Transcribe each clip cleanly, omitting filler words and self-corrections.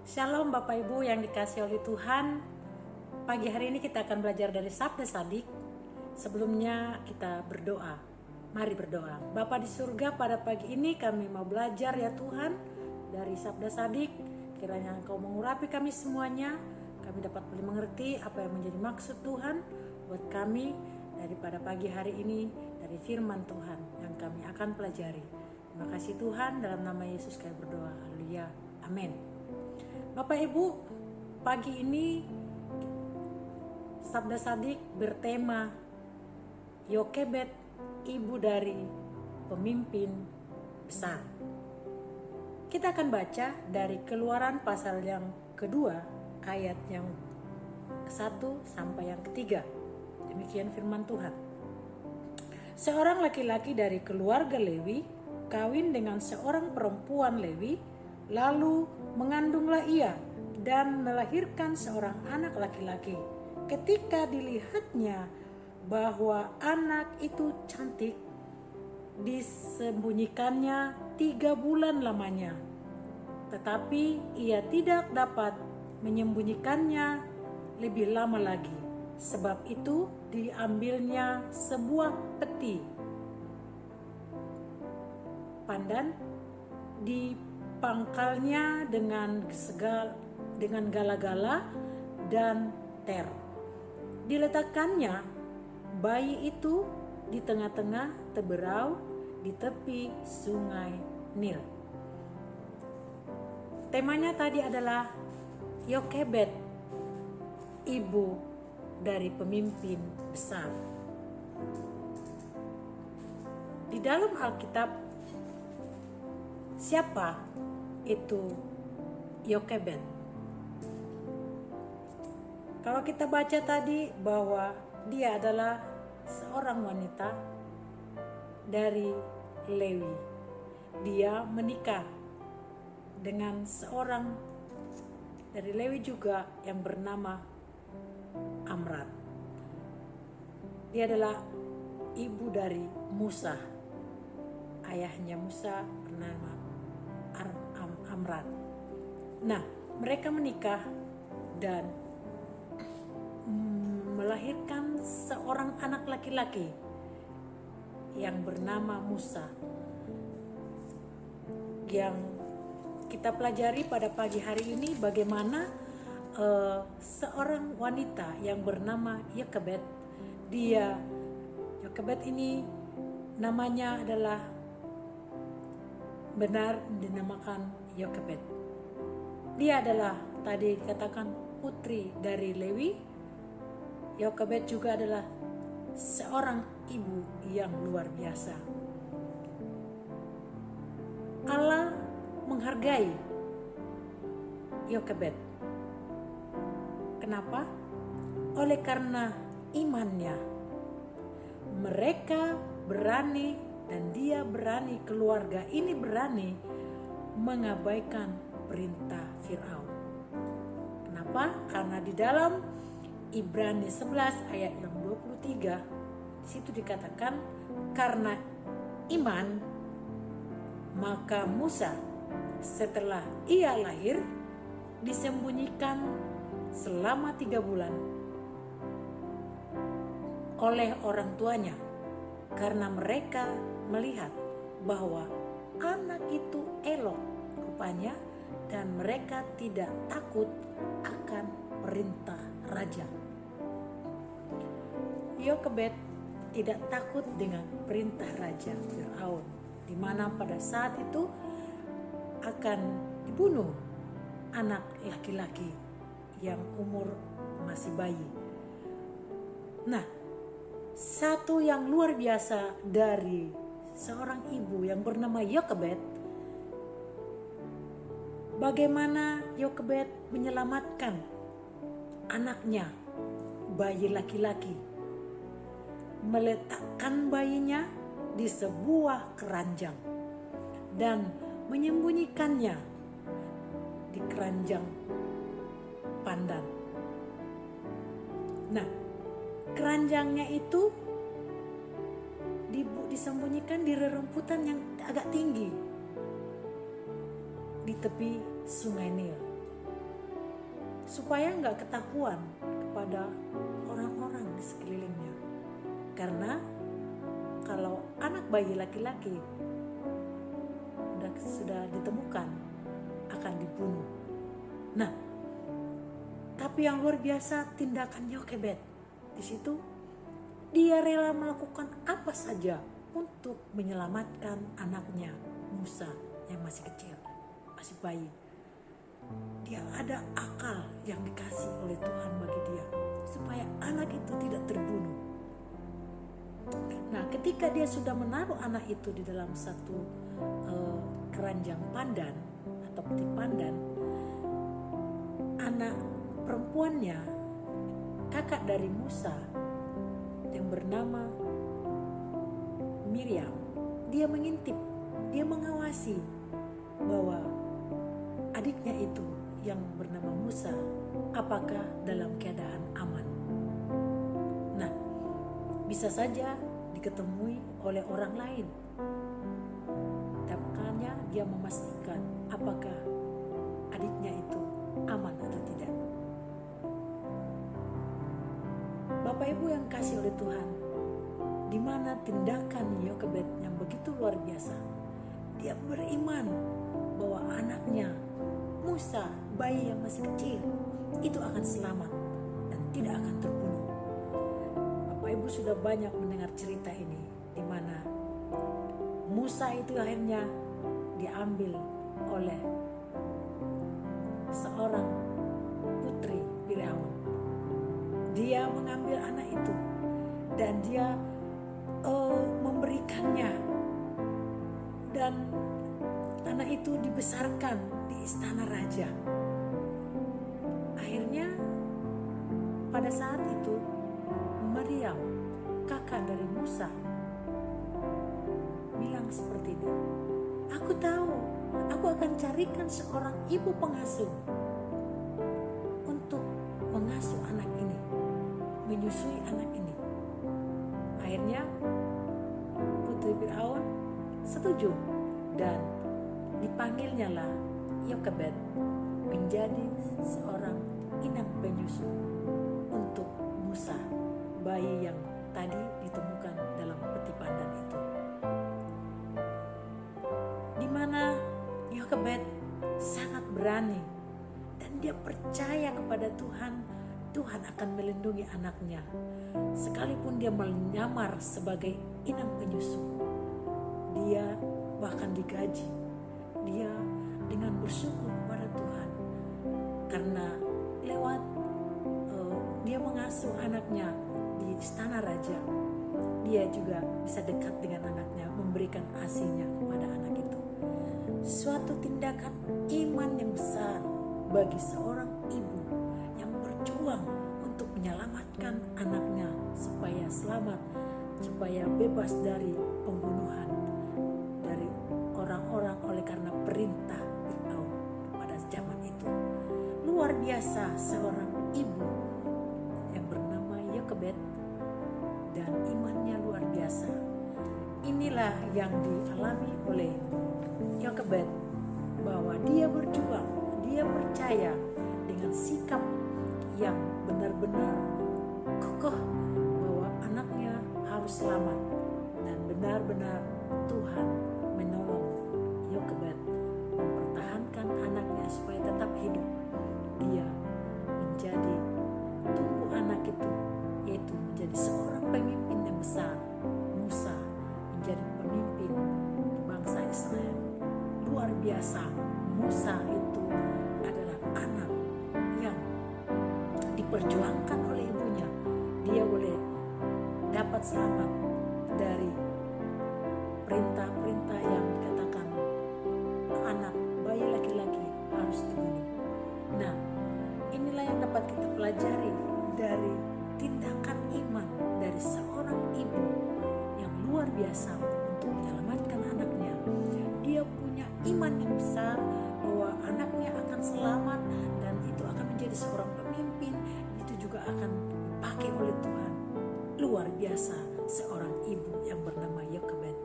Shalom Bapak Ibu yang dikasihi oleh Tuhan. Pagi hari ini kita akan belajar dari Sabda Sadik. Sebelumnya kita berdoa. Mari berdoa. Bapa di surga, pada pagi ini kami mau belajar ya Tuhan dari Sabda Sadik. Kiranya Engkau mengurapi kami semuanya. Kami dapat mengerti apa yang menjadi maksud Tuhan buat kami daripada pagi hari ini dari firman Tuhan yang kami akan pelajari. Terima kasih Tuhan, dalam nama Yesus kami berdoa. Haleluya. Amin. Bapak Ibu, pagi ini Sabda Sadik bertema Yokebed, ibu dari pemimpin besar. Kita akan baca dari Keluaran pasal yang kedua, ayat yang ke-1 sampai yang ke-3. Demikian firman Tuhan. Seorang laki-laki dari keluarga Lewi kawin dengan seorang perempuan Lewi, lalu mengandunglah ia dan melahirkan seorang anak laki-laki. Ketika dilihatnya bahwa anak itu cantik, disembunyikannya 3 bulan lamanya. Tetapi ia tidak dapat menyembunyikannya lebih lama lagi. Sebab itu diambilnya sebuah peti pandan, dipangkalnya dengan gala-gala dan ter. Diletakkannya bayi itu di tengah-tengah teberau di tepi sungai Nil. Temanya tadi adalah Yokebed, ibu dari pemimpin besar. Di dalam Alkitab, siapa itu Yokebed? Kalau kita baca tadi bahwa dia adalah seorang wanita dari Lewi. Dia menikah dengan seorang dari Lewi juga yang bernama Amram. Dia adalah ibu dari Musa. Ayahnya Musa bernama Amram. Nah, mereka menikah dan melahirkan seorang anak laki-laki yang bernama Musa, yang kita pelajari pada pagi hari ini bagaimana seorang wanita yang bernama Yokebed. Yokebed ini namanya adalah benar dinamakan Yokebed. Dia adalah tadi dikatakan putri dari Lewi. Yokebed juga adalah seorang ibu yang luar biasa. Allah menghargai Yokebed. Kenapa? Oleh karena imannya. Mereka berani dan dia berani, keluarga ini berani mengabaikan perintah Firaun. Kenapa? Karena di dalam Ibrani 11 ayat yang 23 di situ dikatakan, karena iman maka Musa setelah ia lahir disembunyikan selama 3 bulan oleh orang tuanya, karena mereka melihat bahwa anak itu elok rupanya dan mereka tidak takut akan perintah raja. Yokebed tidak takut dengan perintah raja Firaun, di mana pada saat itu akan dibunuh anak laki-laki yang umur masih bayi. Nah, satu yang luar biasa dari seorang ibu yang bernama Yokebed, bagaimana Yokebed menyelamatkan anaknya, bayi laki-laki, meletakkan bayinya di sebuah keranjang dan menyembunyikannya di keranjang pandan. Nah, keranjangnya itu disembunyikan di rerumputan yang agak tinggi di tepi sungai Nil, supaya nggak ketahuan kepada orang-orang di sekelilingnya. Karena kalau anak bayi laki-laki sudah ditemukan akan dibunuh. Nah, tapi yang luar biasa tindakan Yokebed di situ, dia rela melakukan apa saja untuk menyelamatkan anaknya Musa yang masih kecil, masih bayi. Dia ada akal yang dikasih oleh Tuhan bagi dia supaya anak itu tidak terbunuh. Nah, ketika dia sudah menaruh anak itu di dalam satu keranjang pandan atau peti pandan, anak perempuannya, kakak dari Musa yang bernama Miriam, dia mengintip, dia mengawasi bahwa adiknya itu yang bernama Musa apakah dalam keadaan aman. Nah, bisa saja diketemui oleh orang lain. Makanya dia memastikan apakah adiknya itu aman atau tidak. Bapak Ibu yang kasih oleh Tuhan, di mana tindakan Yokebed yang begitu luar biasa. Dia beriman bahwa anaknya Musa, bayi yang masih kecil, itu akan selamat dan tidak akan terbunuh. Bapak Ibu sudah banyak mendengar cerita ini, di mana Musa itu akhirnya diambil oleh seorang putri Firaun. Dia mengambil anak itu dan dia memberikannya, dan anak itu dibesarkan di istana raja. Akhirnya pada saat itu Miriam, kakak dari Musa, bilang seperti ini, aku tahu, aku akan carikan seorang ibu pengasuh untuk mengasuh anak ini, menyusui anak ini. Akhirnya putri Firaun setuju dan dipanggilnya lah Yokebed menjadi seorang inang penyusu untuk Musa, bayi yang tadi ditemukan dalam peti pandan itu. Di mana Yokebed sangat berani dan dia percaya kepada Tuhan, Tuhan akan melindungi anaknya. Sekalipun dia menyamar sebagai inang penyusu, dia bahkan digaji. Dia dengan bersyukur kepada Tuhan karena lewat dia mengasuh anaknya di istana raja, dia juga bisa dekat dengan anaknya, memberikan ASI-nya kepada anak itu. Suatu tindakan iman yang besar bagi seorang ibu yang berjuang untuk menyelamatkan anaknya supaya selamat, supaya bebas dari pembunuhan dari orang-orang oleh karena perintah Firaun pada zaman itu. Luar biasa seorang ibu yang bernama Yokebed dan imannya luar biasa. Inilah yang dialami oleh Yokebed, bahwa dia berjuang, dia percaya dengan sikap yang benar-benar kokoh bahwa anaknya harus selamat, dan benar-benar Tuhan menolong Yokebed mempertahankan anaknya supaya tetap hidup. Dia menjadi tumbuh anak itu, yaitu menjadi seorang pemimpin yang besar. Musa menjadi pemimpin bangsa Israel. Luar biasa, Musa itu adalah anak yang diperjuangkan oleh ibunya. Dia boleh dapat selamat dari perintah-perintah yang dikatakan anak bayi laki-laki harus dibunuh. Nah, inilah yang dapat kita pelajari dari tindakan iman dari seorang ibu yang luar biasa untuk menyelamatkan anaknya. Dia punya iman yang besar bahwa anaknya akan selamat dan itu akan menjadi seorang pemimpin, itu juga akan dipakai oleh Tuhan. Luar biasa seorang ibu yang bernama Yokebed.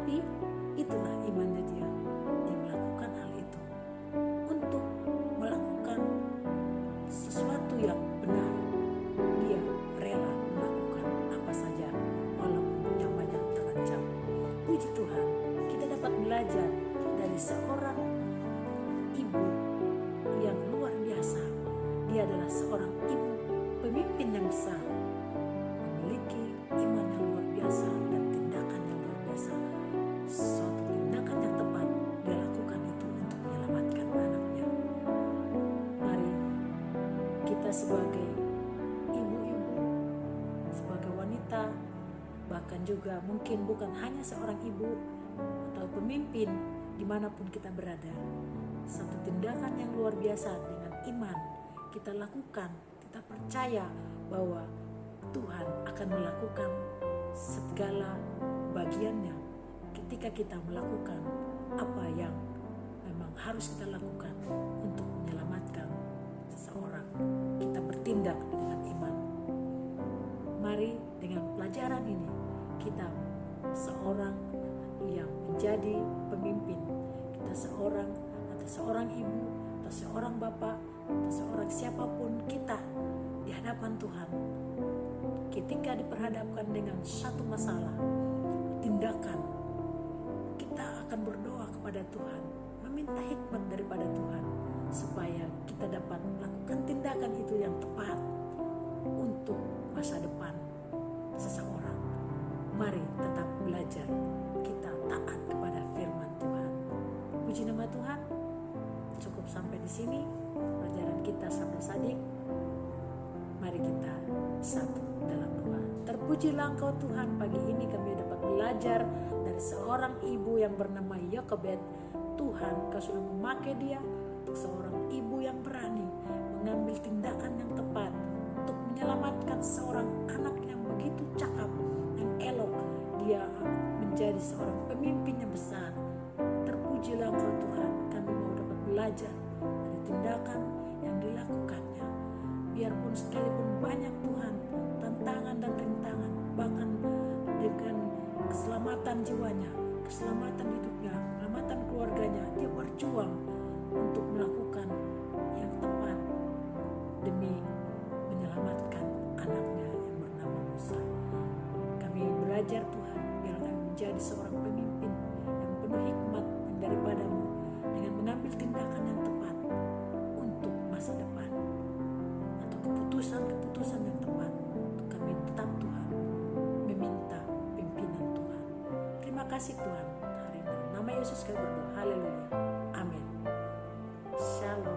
Tetapi itulah imannya dia. Dia melakukan hal itu untuk melakukan sesuatu yang benar. Dia rela melakukan apa saja walaupun nyawanya terancam. Puji Tuhan, kita dapat belajar dari seorang ibu yang luar biasa. Dia adalah seorang ibu pemimpin yang besar, memiliki iman yang luar biasa dan tindakan yang luar biasa. Suatu tindakan yang tepat dia lakukan itu untuk menyelamatkan anaknya. Mari kita sebagai ibu-ibu, sebagai wanita, bahkan juga mungkin bukan hanya seorang ibu atau pemimpin, dimanapun kita berada, satu tindakan yang luar biasa dengan iman kita lakukan. Kita percaya bahwa Tuhan akan melakukan segala bagiannya ketika kita melakukan apa yang memang harus kita lakukan untuk menyelamatkan seseorang. Kita bertindak dengan iman. Mari dengan pelajaran ini kita seorang yang menjadi pemimpin, kita seorang ibu atau seorang bapak atau seorang siapapun kita di hadapan Tuhan, ketika diperhadapkan dengan satu masalah, tindakan, kita akan berdoa kepada Tuhan, meminta hikmat daripada Tuhan supaya kita dapat melakukan tindakan itu yang tepat untuk masa depan seseorang. Mari tetap belajar, kita taat kepada firman Tuhan. Puji nama Tuhan. Cukup sampai di sini pelajaran kita Sabda Sadik. Mari kita satu dalam doa. Terpujilah Engkau Tuhan, pagi ini kami dapat belajar dari seorang ibu yang bernama Yokebed. Tuhan, Kau sudah memakai dia untuk seorang ibu yang berani mengambil tindakan yang tepat untuk menyelamatkan seorang anak yang begitu cakap, yang elok. Dia menjadi seorang pemimpin yang besar. Terpujilah Engkau Tuhan, kami mau dapat belajar dari tindakan yang dilakukannya. Biarpun sekalipun banyak Tuhan tantangan dan rintangan, bahkan dengan keselamatan jiwanya, keselamatan hidupnya, keselamatan keluarganya, dia berjuang untuk melakukan yang tepat demi menyelamatkan anaknya yang bernama Musa. Kami belajar Tuhan, biar kami menjadi seorang pemimpin yang penuh hikmat yang daripada-Mu, dengan mengambil tindakan yang tepat untuk masa depan, atau keputusan-keputusan yang tepat untuk kami tetap Tuhan meminta pimpinan Tuhan. Terima kasih Tuhan. Hari ini nama Yesus kami berdoa. Haleluya. Amin. Shalom.